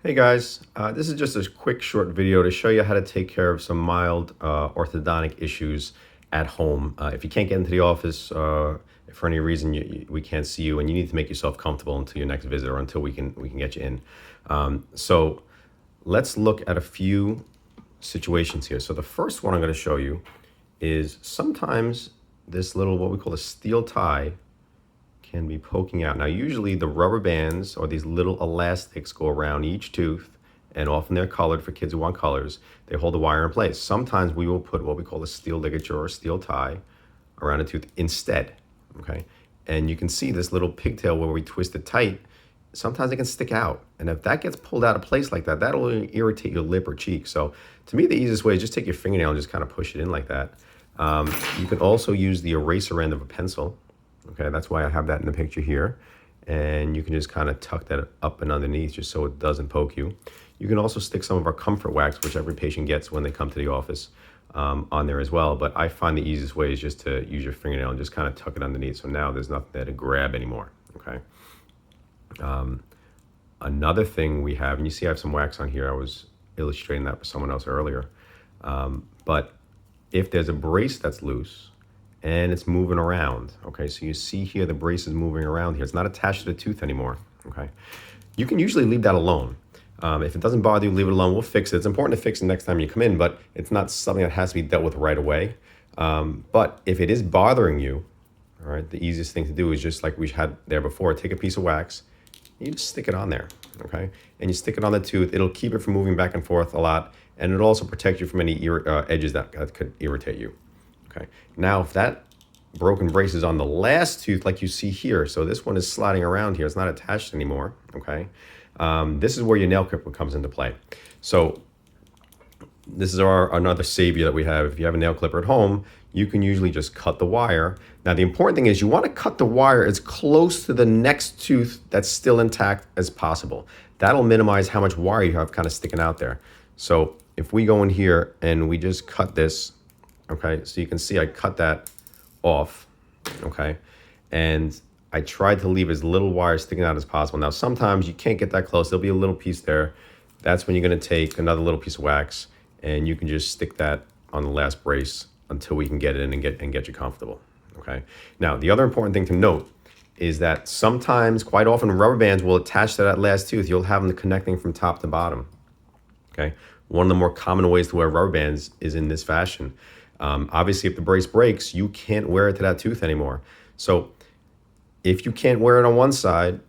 Hey guys, this is just a quick short video to show you how to take care of some mild orthodontic issues at home. If you can't get into the office, if for any reason we can't see you and you need to make yourself comfortable until your next visit or until we can get you in. So let's look at a few situations here. So the first one I'm going to show you is sometimes this little what we call a steel tie can be poking out. Now, usually the rubber bands or these little elastics go around each tooth, and often they're colored for kids who want colors. They hold the wire in place. Sometimes we will put what we call a steel ligature or steel tie around a tooth instead, okay? And you can see this little pigtail where we twist it tight. Sometimes it can stick out. And if that gets pulled out of place like that, that'll irritate your lip or cheek. So to me, the easiest way is just take your fingernail and just kind of push it in like that. You can also use the eraser end of a pencil. Okay, that's why I have that in the picture here. And you can just kind of tuck that up and underneath just so it doesn't poke you. You can also stick some of our comfort wax, which every patient gets when they come to the office, on there as well. But I find the easiest way is just to use your fingernail and just kind of tuck it underneath. So now there's nothing there to grab anymore, okay? Another thing we have, and you see I have some wax on here. I was illustrating that for someone else earlier. But if there's a brace that's loose, and it's moving around, okay? So you see here the brace is moving around here. It's not attached to the tooth anymore, okay? You can usually leave that alone. If it doesn't bother you, leave it alone. We'll fix it. It's important to fix it next time you come in, but it's not something that has to be dealt with right away. But if it is bothering you, all right, the easiest thing to do is just like we had there before, take a piece of wax, you just stick it on there, okay? And you stick it on the tooth. It'll keep it from moving back and forth a lot, and it'll also protect you from any edges that could irritate you. Okay. Now, if that broken brace is on the last tooth, like you see here, so this one is sliding around here, it's not attached anymore, okay? This is where your nail clipper comes into play. So this is another savior that we have. If you have a nail clipper at home, you can usually just cut the wire. Now, the important thing is you want to cut the wire as close to the next tooth that's still intact as possible. That'll minimize how much wire you have kind of sticking out there. So if we go in here and we just cut this, okay, so you can see I cut that off, okay, and I tried to leave as little wire sticking out as possible. Now, sometimes you can't get that close. There'll be a little piece there. That's when you're going to take another little piece of wax, and you can just stick that on the last brace until we can get it in and get you comfortable, okay? Now, the other important thing to note is that sometimes, quite often, rubber bands will attach to that last tooth. You'll have them connecting from top to bottom, okay? One of the more common ways to wear rubber bands is in this fashion. Obviously, if the brace breaks, you can't wear it to that tooth anymore. So if you can't wear it on one side,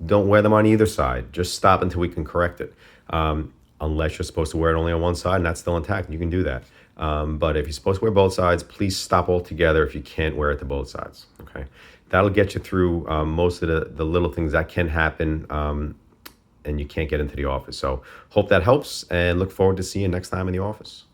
don't wear them on either side. Just stop until we can correct it. Unless you're supposed to wear it only on one side and that's still intact, you can do that. But if you're supposed to wear both sides, please stop altogether if you can't wear it to both sides, okay? That'll get you through most of the little things that can happen and you can't get into the office. So hope that helps and look forward to seeing you next time in the office.